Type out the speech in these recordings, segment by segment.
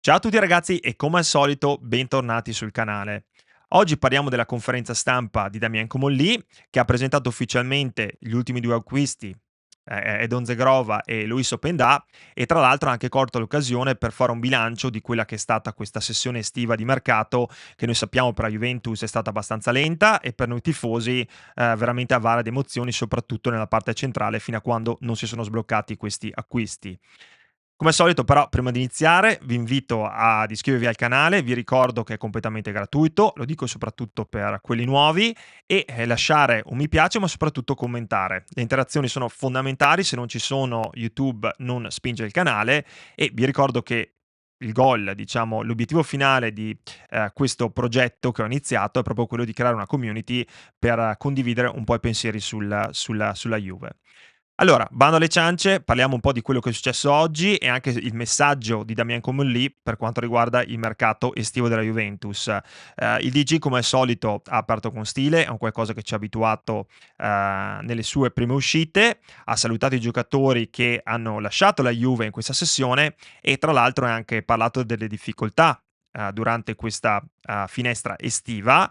Ciao a tutti ragazzi e come al solito bentornati sul canale. Oggi parliamo della conferenza stampa di Damien Comolli che ha presentato ufficialmente gli ultimi due acquisti, Edon Zegrova e Luis Openda, e tra l'altro ha anche colto l'occasione per fare un bilancio di quella che è stata questa sessione estiva di mercato che noi sappiamo per la Juventus è stata abbastanza lenta e per noi tifosi veramente avara di emozioni, soprattutto nella parte centrale fino a quando non si sono sbloccati questi acquisti. Come al solito però prima di iniziare vi invito ad iscrivervi al canale, vi ricordo che è completamente gratuito, lo dico soprattutto per quelli nuovi, e lasciare un mi piace ma soprattutto commentare. Le interazioni sono fondamentali, se non ci sono YouTube non spinge il canale, e vi ricordo che il goal, diciamo l'obiettivo finale di questo progetto che ho iniziato è proprio quello di creare una community per condividere un po' i pensieri sulla Juve. Allora, bando alle ciance, parliamo un po' di quello che è successo oggi e anche il messaggio di Damien Comolli per quanto riguarda il mercato estivo della Juventus. Il DG come al solito ha aperto con stile, è un qualcosa che ci ha abituato nelle sue prime uscite, ha salutato i giocatori che hanno lasciato la Juve in questa sessione e tra l'altro ha anche parlato delle difficoltà durante questa finestra estiva,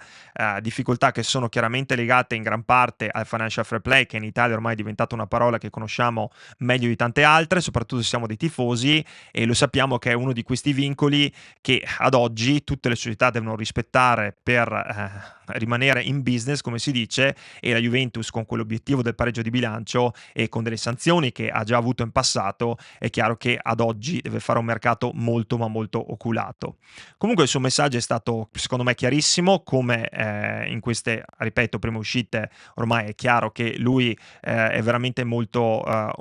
difficoltà che sono chiaramente legate in gran parte al financial fair play, che in Italia ormai è diventata una parola che conosciamo meglio di tante altre, soprattutto se siamo dei tifosi, e lo sappiamo che è uno di questi vincoli che ad oggi tutte le società devono rispettare per rimanere in business, come si dice, e la Juventus con quell'obiettivo del pareggio di bilancio e con delle sanzioni che ha già avuto in passato, è chiaro che ad oggi deve fare un mercato molto ma molto oculato. Comunque il suo messaggio è stato secondo me chiarissimo, come in queste, ripeto, prime uscite ormai è chiaro che lui è veramente molto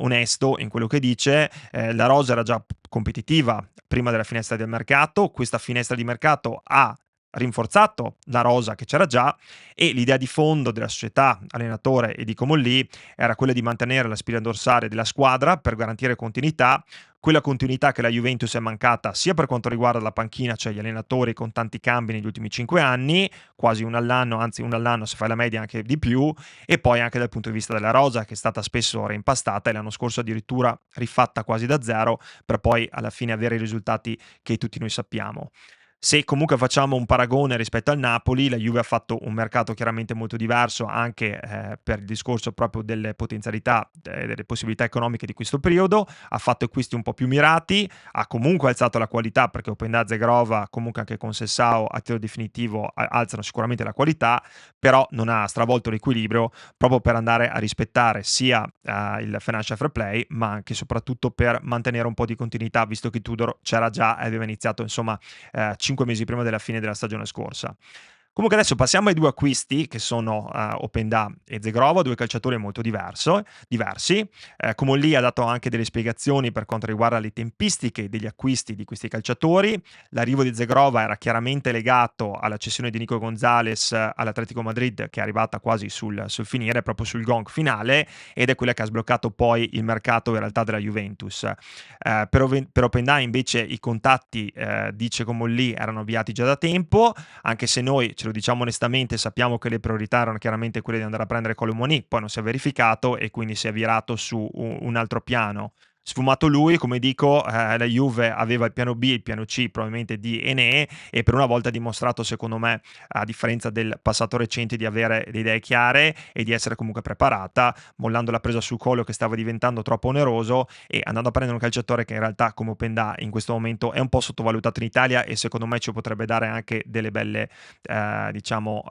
onesto in quello che dice. La rosa era già competitiva prima della finestra del mercato, questa finestra di mercato ha rinforzato la rosa che c'era già, e l'idea di fondo della società, allenatore e di Comolli era quella di mantenere la spina dorsale della squadra per garantire continuità, quella continuità che la Juventus è mancata sia per quanto riguarda la panchina, cioè gli allenatori con tanti cambi negli ultimi 5 anni, quasi uno all'anno, anzi uno all'anno se fai la media anche di più, e poi anche dal punto di vista della rosa che è stata spesso reimpastata e l'anno scorso addirittura rifatta quasi da zero per poi alla fine avere i risultati che tutti noi sappiamo. Se comunque facciamo un paragone rispetto al Napoli, la Juve ha fatto un mercato chiaramente molto diverso anche per il discorso proprio delle potenzialità, delle possibilità economiche di questo periodo, ha fatto acquisti un po' più mirati, ha comunque alzato la qualità perché Openda, Zegrova, comunque anche con Sessao a titolo definitivo alzano sicuramente la qualità, però non ha stravolto l'equilibrio proprio per andare a rispettare sia il financial fair play ma anche e soprattutto per mantenere un po' di continuità visto che Tudor c'era già e aveva iniziato insomma 5 mesi prima della fine della stagione scorsa. Comunque adesso passiamo ai due acquisti che sono Openda e Zegrova, due calciatori molto diversi. Comolli ha dato anche delle spiegazioni per quanto riguarda le tempistiche degli acquisti di questi calciatori. L'arrivo di Zegrova era chiaramente legato alla cessione di Nico Gonzalez all'Atletico Madrid, che è arrivata quasi sul finire, proprio sul gong finale, ed è quella che ha sbloccato poi il mercato in realtà della Juventus. Per Openda invece i contatti, dice Comolli, erano avviati già da tempo, anche se noi, ce lo diciamo onestamente, sappiamo che le priorità erano chiaramente quelle di andare a prendere Colomoni, poi non si è verificato e quindi si è virato su un altro piano. Sfumato lui, come dico, la Juve aveva il piano B, il piano C probabilmente di Enee, e per una volta ha dimostrato, secondo me, a differenza del passato recente, di avere le idee chiare e di essere comunque preparata, mollando la presa sul collo che stava diventando troppo oneroso e andando a prendere un calciatore che in realtà, come Openda, in questo momento è un po' sottovalutato in Italia e secondo me ci potrebbe dare anche delle belle diciamo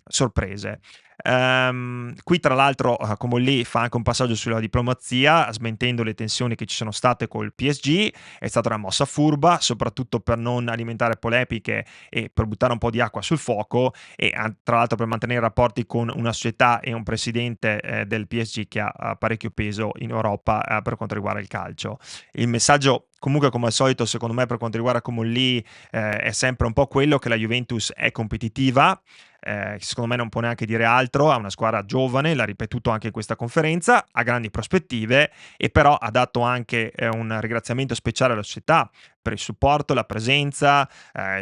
sorprese. Qui tra l'altro Comolli fa anche un passaggio sulla diplomazia, smentendo le tensioni che ci sono state col PSG. È stata una mossa furba, soprattutto per non alimentare polemiche e per buttare un po' di acqua sul fuoco, e tra l'altro per mantenere rapporti con una società e un presidente del PSG che ha parecchio peso in Europa per quanto riguarda il calcio. Il messaggio comunque, come al solito, secondo me per quanto riguarda Comolli è sempre un po' quello che la Juventus è competitiva, secondo me non può neanche dire altro, ha una squadra giovane, l'ha ripetuto anche in questa conferenza, ha grandi prospettive, e però ha dato anche un ringraziamento speciale alla società per il supporto, la presenza,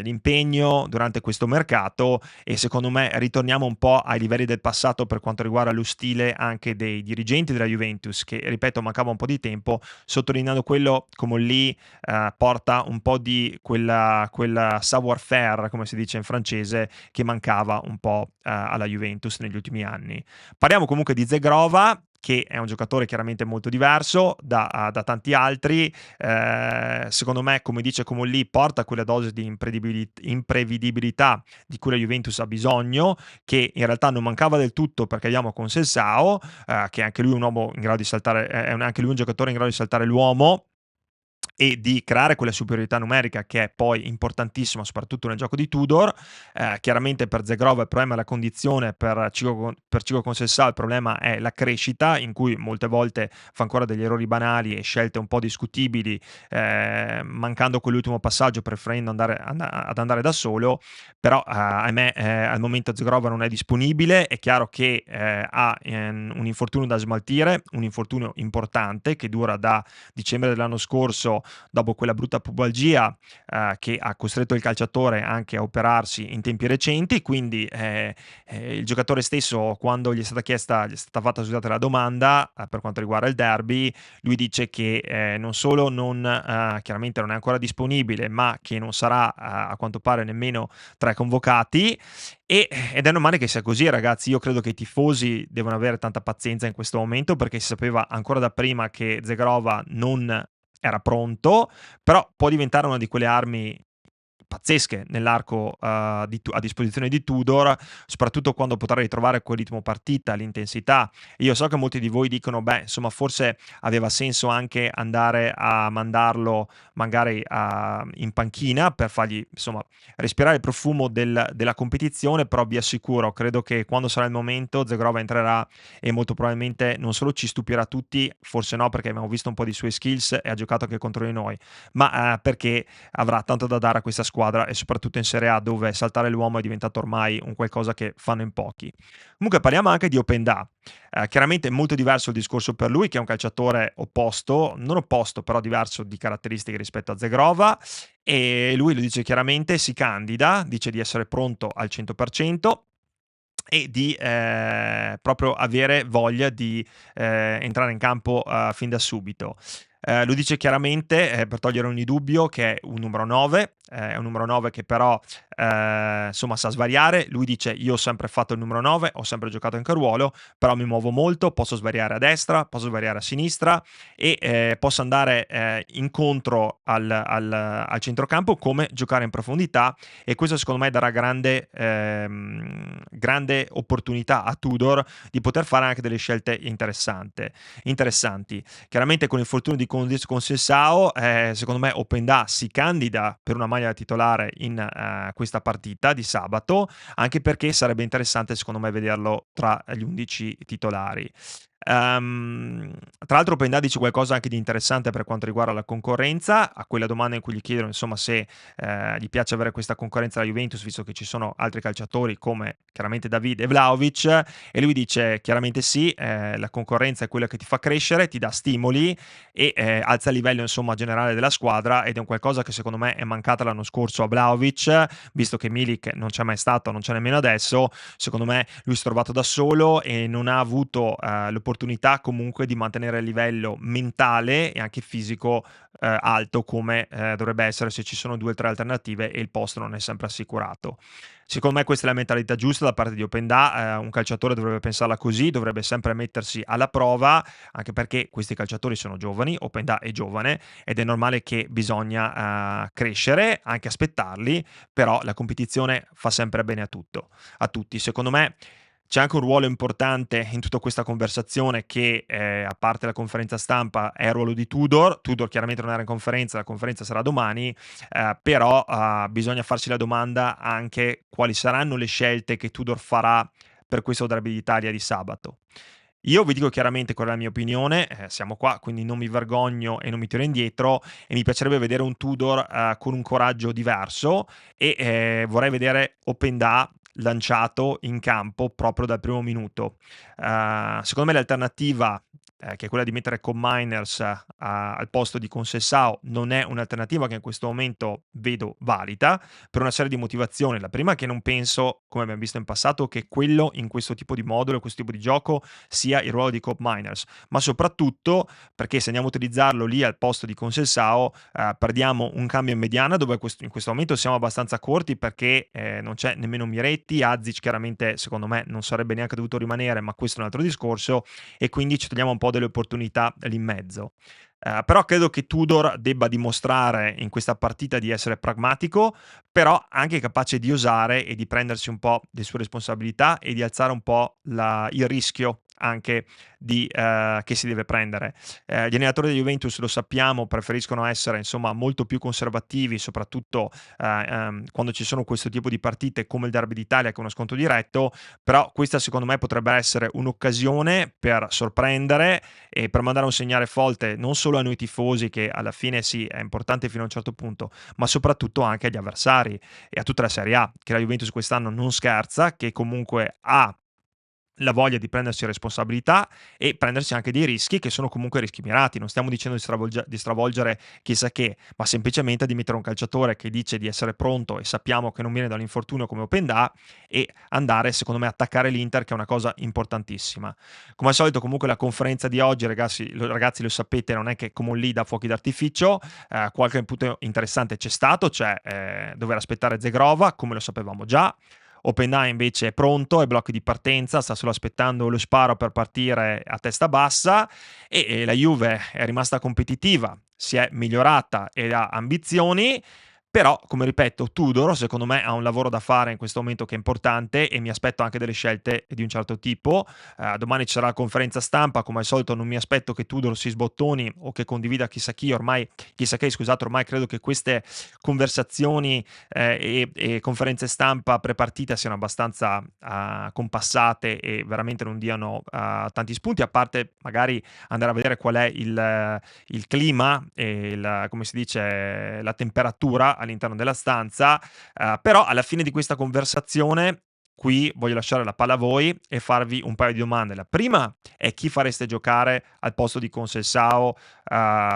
l'impegno durante questo mercato e secondo me ritorniamo un po' ai livelli del passato per quanto riguarda lo stile anche dei dirigenti della Juventus che, ripeto, mancava un po' di tempo, sottolineando quello come lì porta un po' di quella savoir-faire, come si dice in francese, che mancava un po' alla Juventus negli ultimi anni. Parliamo comunque di Zegrova, che è un giocatore chiaramente molto diverso da tanti altri. Secondo me, come dice Comolli, porta quella dose di imprevedibilità di cui la Juventus ha bisogno, che in realtà non mancava del tutto perché abbiamo con Selsao, che è anche lui un uomo in grado di saltare, anche lui un giocatore in grado di saltare l'uomo e di creare quella superiorità numerica che è poi importantissima soprattutto nel gioco di Tudor. Chiaramente per Zegrova il problema è la condizione, per Cigo Conceição il problema è la crescita, in cui molte volte fa ancora degli errori banali e scelte un po' discutibili, mancando quell'ultimo passaggio, preferendo ad andare da solo, però ahimè al momento Zegrova non è disponibile, è chiaro che ha un infortunio da smaltire, un infortunio importante che dura da dicembre dell'anno scorso, dopo quella brutta pubalgia che ha costretto il calciatore anche a operarsi in tempi recenti, quindi il giocatore stesso, quando gli è stata fatta, scusate, la domanda per quanto riguarda il derby, lui dice che non solo chiaramente non è ancora disponibile, ma che non sarà a quanto pare nemmeno tra i convocati. Ed è normale che sia così, ragazzi. Io credo che i tifosi devono avere tanta pazienza in questo momento perché si sapeva ancora da prima che Zegrova non era pronto, però può diventare una di quelle armi pazzesche nell'arco a disposizione di Tudor, soprattutto quando potrà ritrovare quel ritmo partita, l'intensità. Io so che molti di voi dicono, beh, insomma, forse aveva senso anche andare a mandarlo magari in panchina per fargli, insomma, respirare il profumo della competizione, però vi assicuro, credo che quando sarà il momento Zegrova entrerà e molto probabilmente non solo ci stupirà tutti, forse no perché abbiamo visto un po' di sue skills e ha giocato anche contro di noi, ma perché avrà tanto da dare a questa squadra e soprattutto in Serie A dove saltare l'uomo è diventato ormai un qualcosa che fanno in pochi. Comunque parliamo anche di Openda. Chiaramente è molto diverso il discorso per lui che è un calciatore opposto, non opposto però diverso di caratteristiche rispetto a Zegrova e lui lo dice chiaramente, si candida, dice di essere pronto al 100% e di proprio avere voglia di entrare in campo fin da subito. Lo dice chiaramente per togliere ogni dubbio che è un numero 9, è un numero 9 che però insomma sa svariare. Lui dice io ho sempre fatto il numero 9, ho sempre giocato anche a ruolo, però mi muovo molto, posso svariare a destra, posso svariare a sinistra e posso andare incontro al centrocampo come giocare in profondità e questo secondo me darà grande opportunità a Tudor di poter fare anche delle scelte interessanti. Chiaramente con il fortuna di Conceição, secondo me Openda si candida per una maglia titolare in questa partita di sabato, anche perché sarebbe interessante secondo me vederlo tra gli 11 titolari. Tra l'altro Openda dice qualcosa anche di interessante per quanto riguarda la concorrenza, a quella domanda in cui gli chiedono insomma se gli piace avere questa concorrenza alla Juventus visto che ci sono altri calciatori come chiaramente David e Vlahovic e lui dice chiaramente sì, la concorrenza è quella che ti fa crescere, ti dà stimoli e alza il livello insomma generale della squadra ed è un qualcosa che secondo me è mancata l'anno scorso a Vlahovic, visto che Milik non c'è mai stato, non c'è nemmeno adesso, secondo me lui si è trovato da solo e non ha avuto l'opportunità comunque di mantenere il livello mentale e anche fisico alto come dovrebbe essere se ci sono 2 o 3 alternative e il posto non è sempre assicurato. Secondo me questa è la mentalità giusta da parte di Openda, un calciatore dovrebbe pensarla così, dovrebbe sempre mettersi alla prova, anche perché questi calciatori sono giovani, Openda è giovane ed è normale che bisogna crescere, anche aspettarli, però la competizione fa sempre bene a tutti. Secondo me c'è anche un ruolo importante in tutta questa conversazione che, a parte la conferenza stampa, è il ruolo di Tudor. Tudor chiaramente non era in conferenza, la conferenza sarà domani, però bisogna farsi la domanda anche quali saranno le scelte che Tudor farà per questo derby d'Italia di sabato. Io vi dico chiaramente qual è la mia opinione, siamo qua, quindi non mi vergogno e non mi tiro indietro e mi piacerebbe vedere un Tudor con un coraggio diverso e vorrei vedere Openda lanciato in campo proprio dal primo minuto. Secondo me l'alternativa che è quella di mettere Combiners al posto di Conceição, non è un'alternativa che in questo momento vedo valida, per una serie di motivazioni. La prima è che non penso, come abbiamo visto in passato, che quello in questo tipo di modulo, questo tipo di gioco, sia il ruolo di Combiners, ma soprattutto perché se andiamo a utilizzarlo lì al posto di Conceição, perdiamo un cambio in mediana dove in questo momento siamo abbastanza corti perché non c'è nemmeno Miretti, Azic chiaramente secondo me non sarebbe neanche dovuto rimanere, ma questo è un altro discorso, e quindi ci togliamo un po' delle opportunità lì in mezzo. Però credo che Tudor debba dimostrare in questa partita di essere pragmatico, però anche capace di osare e di prendersi un po' le sue responsabilità e di alzare un po' il rischio anche che si deve prendere. Gli allenatori della Juventus, lo sappiamo, preferiscono essere insomma molto più conservativi, soprattutto quando ci sono questo tipo di partite come il Derby d'Italia, che è uno scontro diretto, però questa secondo me potrebbe essere un'occasione per sorprendere e per mandare un segnale forte non solo a noi tifosi, che alla fine sì, è importante fino a un certo punto, ma soprattutto anche agli avversari e a tutta la Serie A, che la Juventus quest'anno non scherza, che comunque ha la voglia di prendersi responsabilità e prendersi anche dei rischi che sono comunque rischi mirati. Non stiamo dicendo di stravolgere chissà che, ma semplicemente di mettere un calciatore che dice di essere pronto e sappiamo che non viene dall'infortunio come Openda, e andare, secondo me, a attaccare l'Inter, che è una cosa importantissima. Come al solito, comunque, la conferenza di oggi, ragazzi, lo sapete, non è che come lì da fuochi d'artificio. Qualche input interessante c'è stato, cioè dover aspettare Zegrova, come lo sapevamo già. OpenAI invece è pronto, è blocchi di partenza, sta solo aspettando lo sparo per partire a testa bassa, e la Juve è rimasta competitiva, si è migliorata e ha ambizioni, però, come ripeto, Tudor secondo me ha un lavoro da fare in questo momento che è importante, e mi aspetto anche delle scelte di un certo tipo. Domani ci sarà la conferenza stampa, come al solito non mi aspetto che Tudor si sbottoni o che condivida chissà che, scusate, ormai credo che queste conversazioni e conferenze stampa prepartite siano abbastanza compassate e veramente non diano tanti spunti, a parte magari andare a vedere qual è il clima e come si dice, la temperatura all'interno della stanza. Però alla fine di questa conversazione qui voglio lasciare la palla a voi e farvi un paio di domande. La prima è: chi fareste giocare al posto di Conceição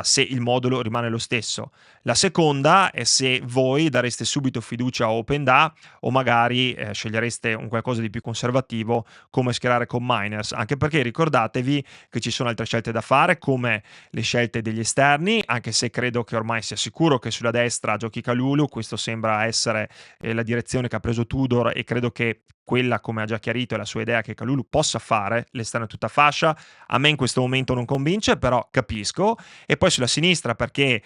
se il modulo rimane lo stesso? La seconda è se voi dareste subito fiducia a Openda o magari scegliereste un qualcosa di più conservativo, come schierare con Miners, anche perché ricordatevi che ci sono altre scelte da fare, come le scelte degli esterni, anche se credo che ormai sia sicuro che sulla destra giochi Kalulu. Questo sembra essere la direzione che ha preso Tudor, e credo che quella, come ha già chiarito, è la sua idea, che Kalulu possa fare l'esterno a tutta fascia. A me in questo momento non convince, però capisco. E poi sulla sinistra, perché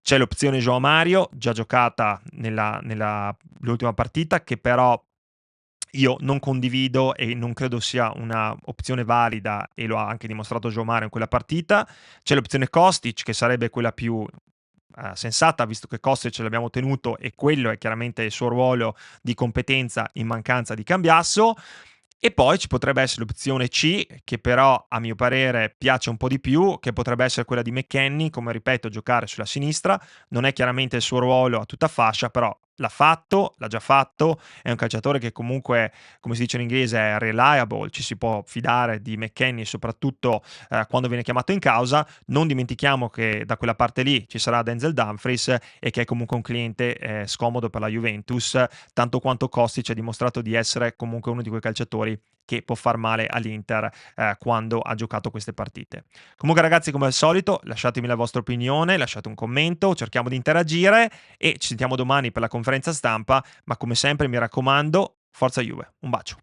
c'è l'opzione João Mario, già giocata l'ultima partita, che però io non condivido e non credo sia una opzione valida, e lo ha anche dimostrato João Mario in quella partita. C'è l'opzione Kostic, che sarebbe quella più sensata, visto che Kostic l'abbiamo tenuto e quello è chiaramente il suo ruolo di competenza in mancanza di Cambiasso. E poi ci potrebbe essere l'opzione C, che però a mio parere piace un po' di più, che potrebbe essere quella di McKennie, come ripeto, giocare sulla sinistra. Non è chiaramente il suo ruolo a tutta fascia, però l'ha fatto, l'ha già fatto, è un calciatore che comunque, come si dice in inglese, è reliable, ci si può fidare di McKennie, soprattutto quando viene chiamato in causa. Non dimentichiamo che da quella parte lì ci sarà Denzel Dumfries, e che è comunque un cliente scomodo per la Juventus, tanto quanto Kostic ha dimostrato di essere comunque uno di quei calciatori che può far male all'Inter quando ha giocato queste partite. Comunque ragazzi, come al solito, lasciatemi la vostra opinione, lasciate un commento, cerchiamo di interagire e ci sentiamo domani per la conferenza stampa, ma come sempre mi raccomando, forza Juve, un bacio.